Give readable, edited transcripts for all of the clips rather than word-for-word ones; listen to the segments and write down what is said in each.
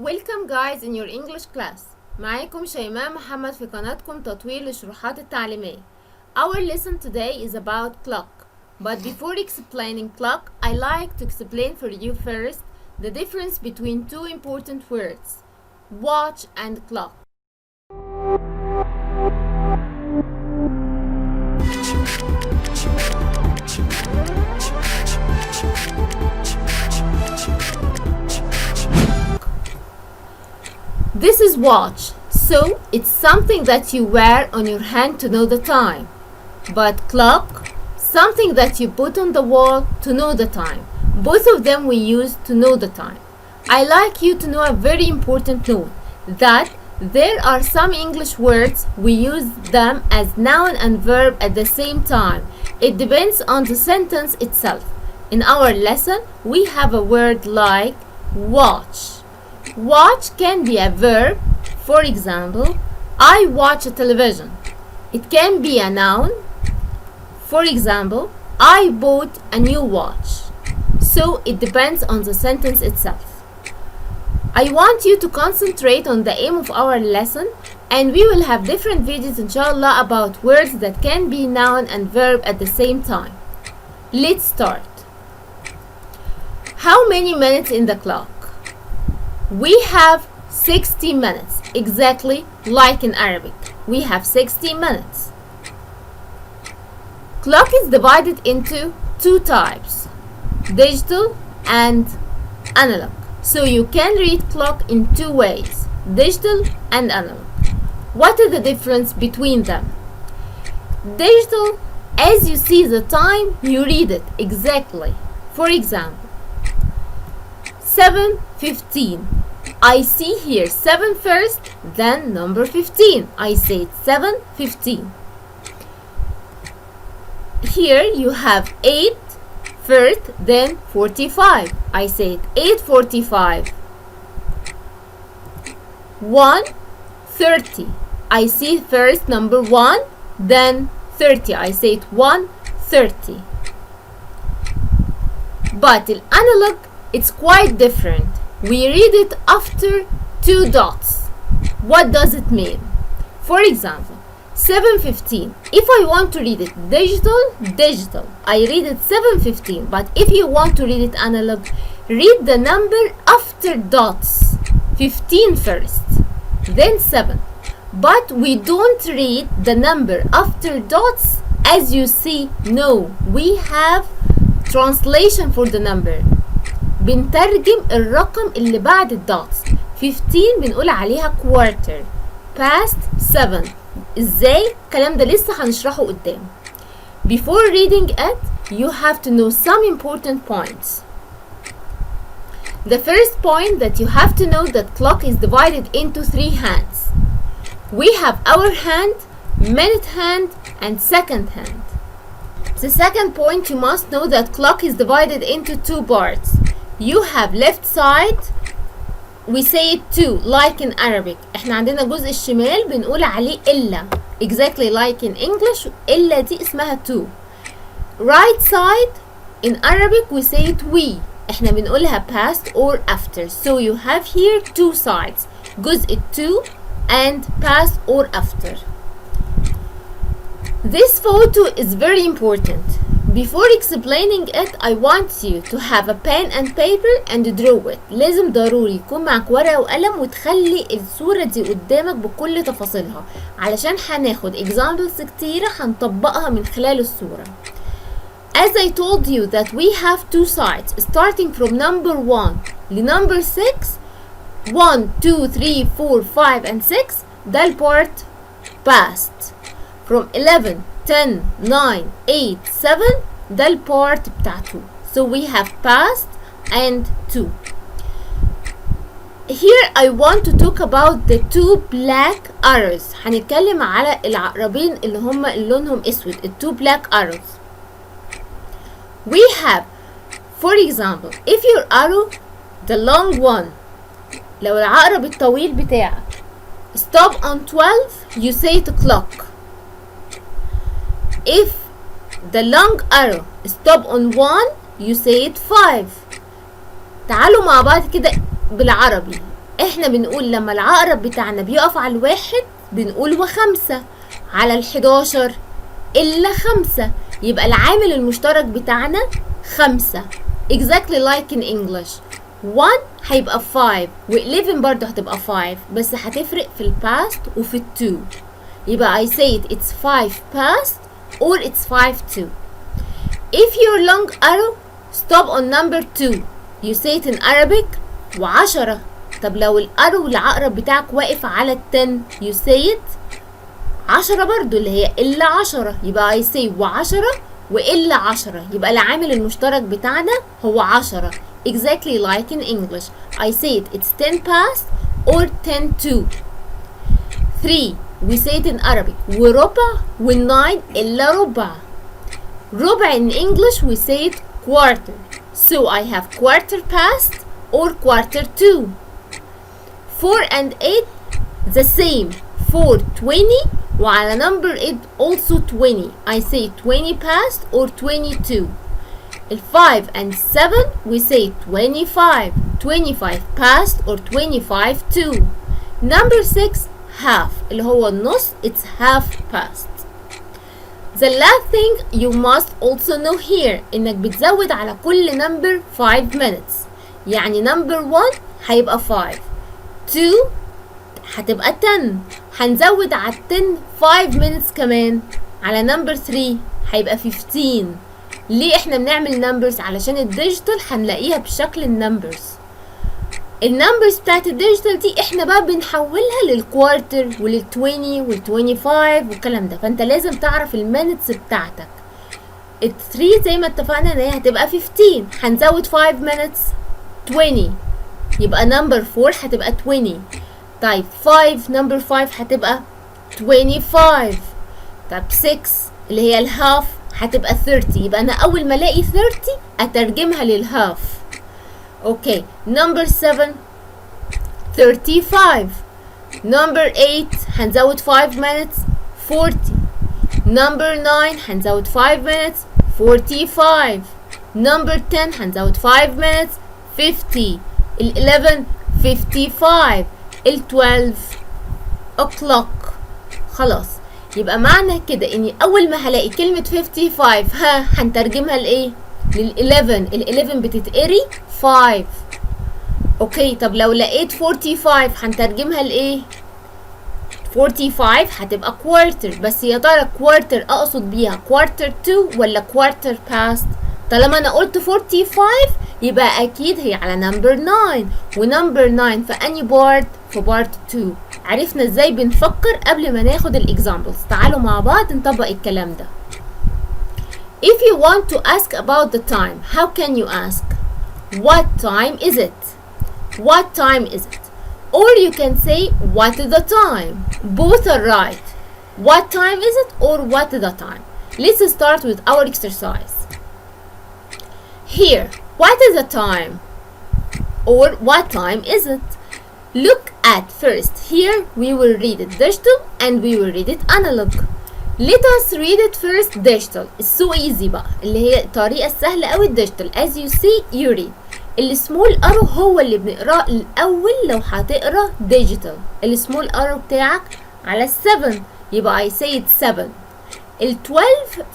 Welcome guys in your English class. معاكم شيماء محمد في قناتكم تطوير للشروحات التعليمية. Our lesson today is about clock. But before explaining clock, I like to explain for you first the difference between two important words, watch and clock. This is watch, so it's something that you wear on your hand to know the time. But clock, something that you put on the wall to know the time. Both of them we use to know the time. I like you to know a very important note, that there are some English words we use them as noun and verb at the same time. It depends on the sentence itself. In our lesson, we have a word like watch. Watch can be a verb. For example, I watch a television. It can be a noun. For example, I bought a new watch. So it depends on the sentence itself. I want you to concentrate on the aim of our lesson, and we will have different videos inshallah about words that can be noun and verb at the same time. Let's start. How many minutes in the clock? We have 60 minutes, exactly like in Arabic. We have 60 minutes. Clock is divided into two types, digital and analog. So you can read clock in two ways, digital and analog. What is the difference between them? Digital, as you see the time, you read it exactly. For example, 7:15. I see here 7 first, then number 15. I say 7:15. Here you have 8 first, then 45. I say 8:45. 1:30. I see first number 1, then 30. I say 1:30. But in analog, it's quite different. We read it after two dots. What does it mean? For example, 7:15. If I want to read it digital, I read it 7:15. But if you want to read it analog, read the number after dots. 15 first, then 7. But we don't read the number after dots as you see. No, we have translation for the number. بنترجم الرقم اللي بعد الدوتس. 15 بنقول عليها quarter. past 7. ازاي؟ الكلام ده لسه هنشرحه قدام. Before reading it, you have to know some important points. The first point that you have to know that clock is divided into three hands. We have our hand, minute hand, and second hand. The second point, you must know that clock is divided into two parts. You have left side, we say it two, like in Arabic. احنا عندنا جزء الشمال بنقول عليه إلا, exactly like in English. إلا دي اسمها two. Right side, in Arabic we say it we. احنا بنقولها past or after. So you have here two sides, جزء two and past or after. This photo is very important. Before explaining it, I want you to have a pen and paper and draw it. لازم ضروري يكون معك ورقة وقلم وتخلي الصورة دي قدامك بكل تفاصيلها علشان هناخد examples كتيرة هنطبقها من خلال الصورة. As I told you that we have two sides starting from number 1 لنمبر 6. 1 2 3 4 5 and 6 ده البارت past. From 11 10 9 8 7 ده البارت بتاع 2. So we have past and 2. Here I want to talk about the two black arrows. هنتكلم على العقربين اللي هم لونهم اسود, the two black arrows. We have, for example, if your arrow, the long one, لو العقرب الطويل بتاعك stop on 12, you say it clock. If the long arrow stop on 1, you say it 5. تعالوا مع بعض كده بالعربي. احنا بنقول لما العقرب بتاعنا بيقف على الواحد بنقول وخمسة، على ال11 إلا خمسة، يبقى العامل المشترك بتاعنا خمسة. exactly like in English. 1 هيبقى 5 و11 برضه هتبقى 5، بس هتفرق في الباست وفي التو. يبقى I say it, it's 5 past or it's 5 to. If your long arrow stop on number 2 you say it in Arabic و10. طب لو الارو العقرب بتاعك واقف على ال10 you say it 10 برضو اللي هي إلا 10، يبقى I say و10 وإلا 10، يبقى العامل المشترك بتاعنا هو 10 exactly like in English. I say it, it's 10 past or 10 to. 3 we say it in Arabic وربع و9 إلا ربع. ربع in English we say it quarter, so I have quarter past or quarter to. 4 and 8 the same. 4 20 وعلى number 8 also 20. I say 20 past or 22. 5 and 7 we say 25. 25 past or 25 to. Number 6 half اللي هو النص, it's half past. The last thing you must also know here انك بتزود على كل number 5 minutes. يعني number 1 هيبقى 5، 2 هتبقى 10، هنزود على 10 5 minutes كمان. على number 3 هيبقى 15. ليه احنا بنعمل numbers؟ علشان الديجيتال هنلاقيها بشكل النمبرز. النمبرز بتاعت الديجيتال دي احنا بقى بنحولها للكوارتر ولل20 وال25 والكلام ده، فانت لازم تعرف المينتس بتاعتك. ال3 زي ما اتفقنا ان هي هتبقى 15، هنزود 5 minutes 20، يبقى نمبر 4 هتبقى 20. طيب 5 نمبر 5 هتبقى 25. طيب 6 اللي هي الهاف هتبقى 30، يبقى انا اول ما الاقي 30 اترجمها للهاف. اوكي نمبر 7 35. نمبر 8 هنزود 5 minutes 40. نمبر 9 هنزود 5 minutes 45. نمبر 10 هنزود 5 minutes 50. ال11 55. ال12 o'clock. خلاص يبقى معنى كده اني اول ما هلاقي كلمة 55 هنترجمها لايه؟ لل11. ال11 بتتقري 5. اوكي طب لو لقيت 45 هنترجمها لايه؟ 45 هتبقى quarter، بس يا ترى quarter اقصد بيها quarter to ولا quarter past؟ طالما انا قلت 45 يبقى اكيد هي على نمبر 9، ونمبر 9 في اني بارت؟ في بارت 2. عرفنا ازاي بنفكر قبل ما ناخد الاكزامبلز. تعالوا مع بعض نطبق الكلام ده. If you want to ask about the time, how can you ask? What time is it? What time is it? Or you can say what is the time? Both are right. What time is it or what is the time? Let's start with our exercise. Here, what is the time? Or what time is it? Look at first. Here we will read it digital and we will read it analog. Let us read it first digital. It's so easy بقى، اللي هي الطريقة السهلة أوي الديجيتال. As you see you read. السمول ارو هو اللي بنقراه الأول لو هتقرا digital. السمول ارو بتاعك على 7 يبقى I say it 7. ال12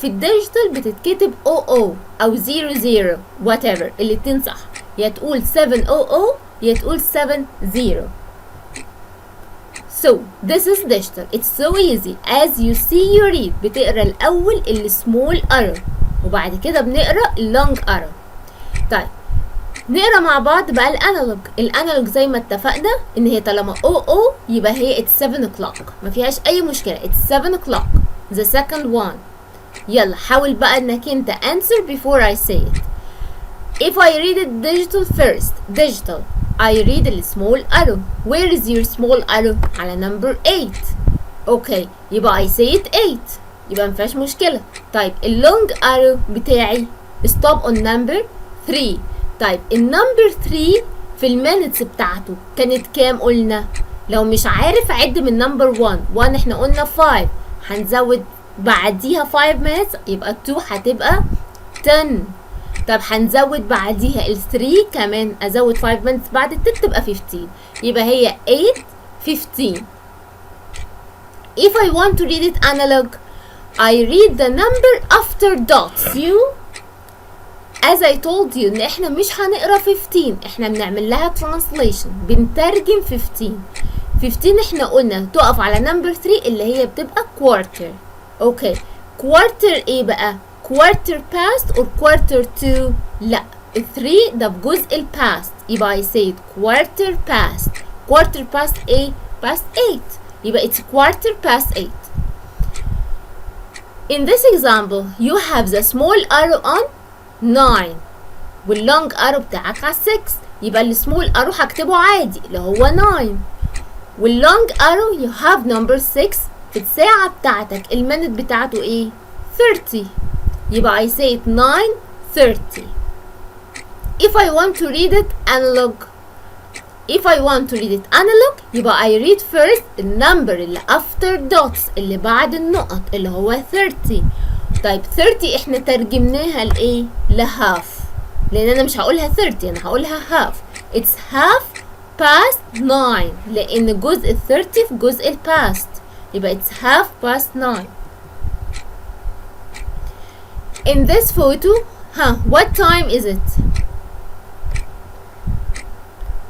في الديجيتال بتتكتب 00 أو 00 whatever، الاتنين صح، يا تقول 700 يا تقول 70. So this is digital. It's so easy. As you see you read. بتقرا الأول السمول ارو وبعد كده بنقرا اللونج ارو. طيب نقرا مع بعض بقى الانالوج. الانالوج زي ما اتفقنا ان هي طالما 00 يبقى هي it's 7 o'clock، ما فيهاش اي مشكله. it's 7 o'clock the second one. يلا حاول بقى انك انت answer before I say it. If I read it digital first, digital, I read the small arrow. Where is your small arrow? على number 8. اوكي يبقى I say it 8، يبقى ما فيهاش مشكله. طيب اللونج arrow بتاعي stop on number 3. طيب النمبر 3 في المينتس بتاعته كانت كام قلنا؟ لو مش عارف عد من نمبر 1 احنا قلنا 5، هنزود بعديها 5 minutes يبقى 2 هتبقى 10. طب هنزود بعديها ال 3 كمان، ازود 5 minutes بعد ال 10 تبقى 15. يبقى هي 8 15. If I want to read it analog, I read the number after dots. As I told you ان احنا مش هنقرا 15، احنا بنعمل لها translation، بنترجم 15. 15 احنا قلنا تقف على number 3 اللي هي بتبقى quarter. اوكي quarter ايه بقى؟ quarter past or quarter to؟ لا، 3 ده بجزء ال past، يبقى I said quarter past. quarter past ايه؟ past 8، يبقى it's quarter past 8. In this example you have the small arrow on 9 واللونج arrow بتاعك على 6، يبقى السمول arrow هكتبه عادي اللي هو 9، واللونج arrow you have number 6 في الساعة بتاعتك المينت بتاعته ايه؟ 30، يبقى I say it 9:30. If I want to read it analog يبقى I read first النمبر اللي after dots اللي بعد النقط اللي هو 30. طيب 30 احنا ترجمناها لايه؟ لهاف، لان انا مش هقولها 30، انا هقولها half. It's half past 9 لان جزء ال 30 في جزء ال past، يبقى it's half past 9. In this photo what time is it؟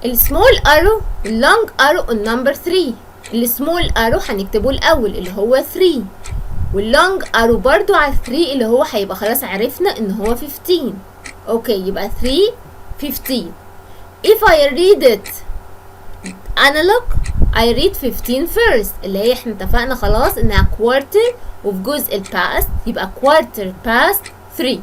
السمول arrow واللونج arrow النمبر 3. السمول arrow هنكتبه الاول اللي هو 3، واللونج arrow برضو على 3 اللي هو هيبقى خلاص عرفنا ان هو 15. اوكي يبقى 3:15. If I read it analog I read 15 first اللي هي احنا اتفقنا خلاص انها quarter وفي جزء ال past، يبقى quarter past 3.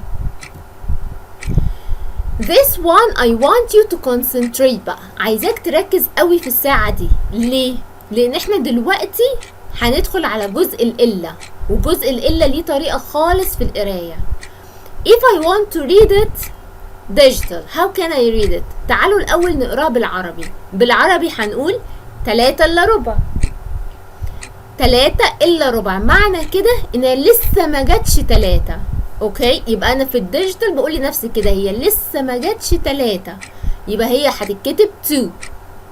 This one I want you to concentrate بقى، عايزاك تركز قوي في الساعة دي. ليه؟ لان احنا دلوقتي هندخل على جزء القلة، وجزء القلة ليه طريقة خالص في القراية. If I want to read it digital how can I read it؟ تعالوا الأول نقراه بالعربي. بالعربي هنقول 3 إلا ربع. 3 إلا ربع معنى كده إن لسه ما جاتش 3. اوكي يبقى أنا في الديجيتال بقول لنفسي كده هي لسه ما جاتش 3، يبقى هي هتتكتب 2.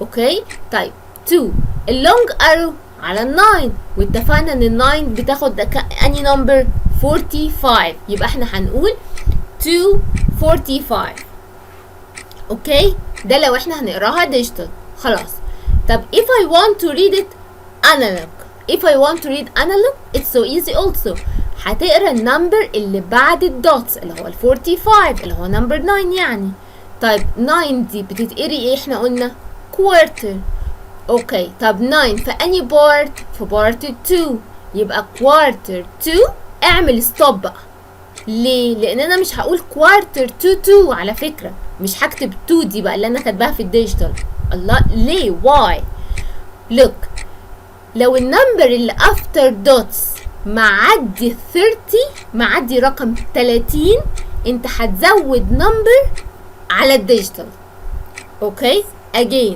اوكي طيب 2. اللونج ارو على ال 9 واتفقنا ان ال 9 بتاخد اني نمبر 45، يبقى احنا هنقول 2:45. اوكي ده لو احنا هنقراها ديجيتال خلاص. طب if I want to read it analog it's so easy also. هتقرا النمبر اللي بعد الدوتس اللي هو ال 45 اللي هو نمبر 9 يعني. طيب 9 دي بتتقري ايه؟ احنا قلنا quarter. اوكي طب 9 في اني بارت؟ في بارت 2، يبقى quarter 2. اعمل ستوب بقى. ليه؟ لان انا مش هقول quarter to 2 على فكره، مش هكتب 2 دي بقى اللي انا كاتباها في الديجيتال. الله ليه؟ واي؟ look لو النمبر اللي افتر دوتس معدي 30 معدي رقم 30 انت هتزود نمبر على الديجيتال. اوكي again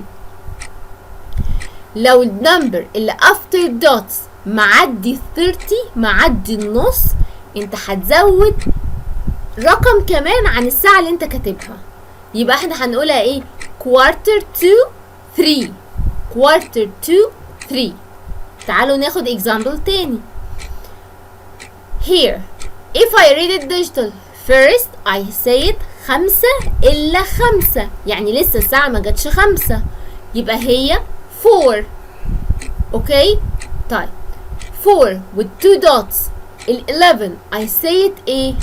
لو النمبر اللي افتر دوتس معدي 30 معدي النص انت هتزود رقم كمان عن الساعة اللي انت كاتبها، يبقى احنا هنقولها ايه؟ quarter to 3. quarter to 3. تعالوا ناخد example تاني. Here if I read it digital first I say it 5 إلا 5 يعني لسه الساعة ما جاتش 5، يبقى هي 4. اوكي طيب 4 with 2 dots ال 11 I say it ايه؟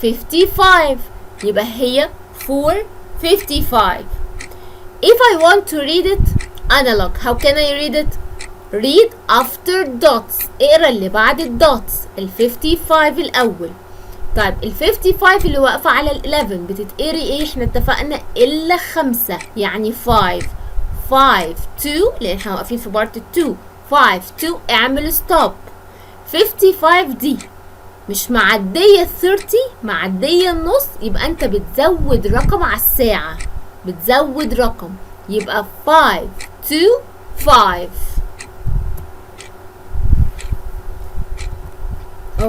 55 يبقى هي 4:55. If I want to read it analog how can I read it؟ read after dots. اقرا اللي بعد الدوتس ال 55 الاول. طيب ال 55 اللي واقفه على ال 11 بتتقري ايه؟ احنا اتفقنا الا 5 يعني 5 2 لان احنا واقفين في بارت 2. 5 2 اعمل ستوب. 55 دي مش معديه 30 معديه النص، يبقى انت بتزود رقم على الساعه، بتزود رقم يبقى 5 2 5.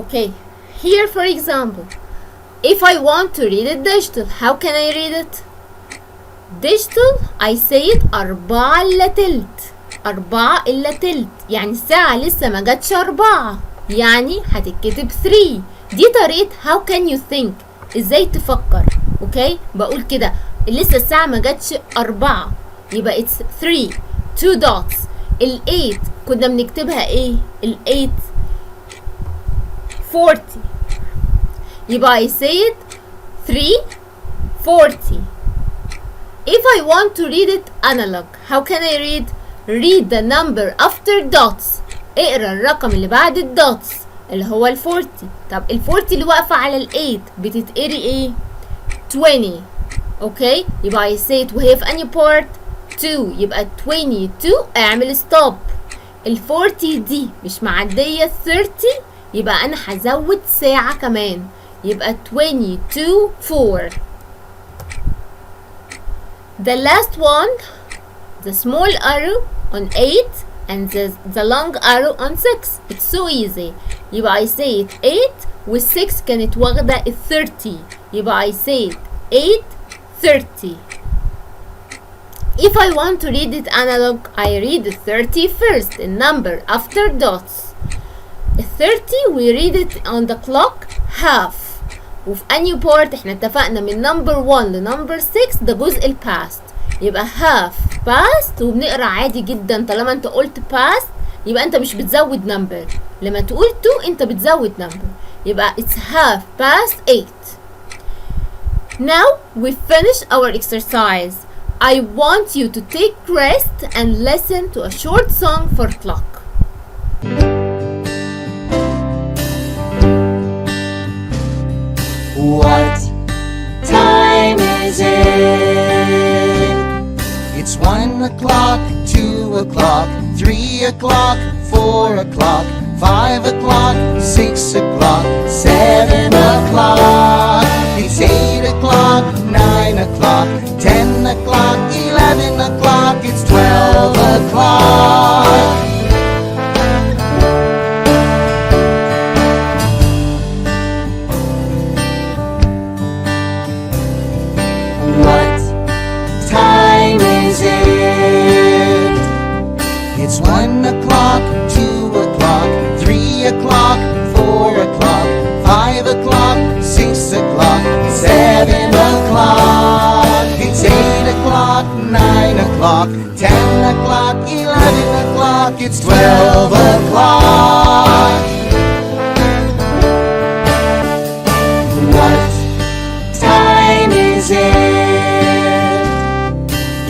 Okay, here for example If I want to read it digital, how can I read it? Digital I say it 4 إلا تلت. 4 إلا تلت يعني الساعة لسه ما جاتش 4، يعني هتتكتب 3. دي طريقة how can you think، ازاي تفكر. اوكي بقول كده لسه الساعة ما جاتش 4 يبقى it's 3 2 dots. ال 8 كنا بنكتبها ايه؟ ال 8 40 يبقى I say it 340. If I want to read it analog, how can I read? Read the number after dots. اقرا الرقم اللي بعد الدوتس اللي هو ال 40. طب ال 40 اللي واقفة على ال 8 بتتقري ايه؟ 20. اوكي يبقى I say it وهي في انهي بارت؟ 2 يبقى 22 اعمل ستوب. ال 40 دي مش معدية 30 يبقى انا هزود ساعة كمان يبقى 22 4. The last one, the small arrow on 8 and the long arrow on 6. It's so easy. يبقى I say it 8 وال 6 كانت واخدة ال 30 يبقى I say it 8:30. If I want to read it analog, I read the 30 first, the number after dots. The 30 we read it on the clock half. وفي أنهي بارت احنا اتفقنا من number 1 ل number 6 ده جزء ال past يبقى half past. وبنقرا عادي جدا طالما انت قلت past يبقى انت مش بتزود number. لما تقول 2 انت بتزود number يبقى it's half past 8. Now we finish our exercise. I want you to take rest and listen to a short song for clock. What time is it? It's 1 o'clock, 2 o'clock, 3 o'clock, 4 o'clock, 5 o'clock, 6 o'clock, 7 o'clock. It's 8 o'clock, 9 o'clock, 10 o'clock, 11 o'clock, it's 12 o'clock. What time is it? It's 1 o'clock, 2 o'clock, 3 o'clock, 4 o'clock, 5 o'clock, 6 o'clock, 7 o'clock. It's 8 o'clock, 9 o'clock, 10 o'clock, 11 o'clock, it's 12 o'clock. What time is it?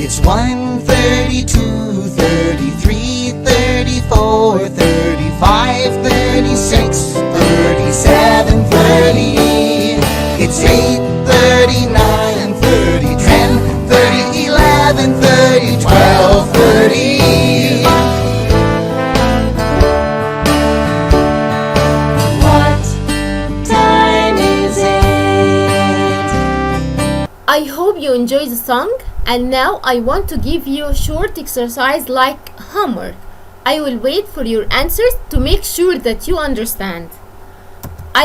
It's 1:30, 2:33, 34, 35, 36, 37, 30. It's 8:30, 9:30, 10:30, 11:30, 12:30. What time is it? I hope you enjoy the song, and now I want to give you a short exercise like homework. I will wait for your answers to make sure that you understand.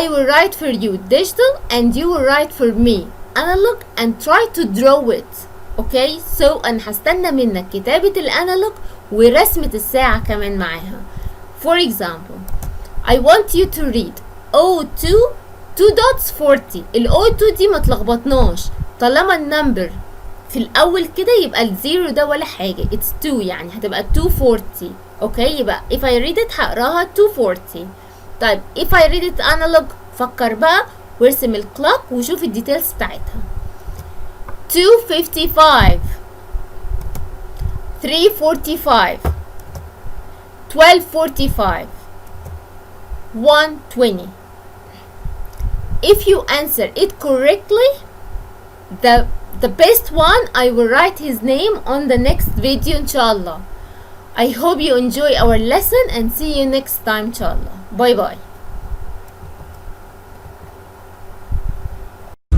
I will write for you digital and you will write for me analog and try to draw it. Okay, so أنا هستنى منك كتابة الانالوج ورسمة الساعة كمان معاها. For example, I want you to read 02 2 dots 40. ال 02 دي ما تلخبطناش طالما النمبر في الأول كده يبقى الزيرو ده ولا حاجة it's 2 يعني هتبقى 240. اوكي يبقى if I read it هقراها 240. طيب if I read it analog فكر بقى وارسم الكلوك وشوف الديتيلز بتاعتها. 255 345 1245 120. If you answer it correctly, the best one I will write his name on the next video inshallah. I hope you enjoy our lesson and see you next time inshallah. Bye bye.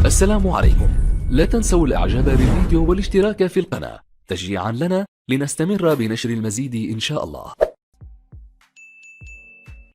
السلام عليكم. لا تنسوا الاعجاب بالفيديو والاشتراك في القناة تشجيعا لنا لنستمر بنشر المزيد ان شاء الله.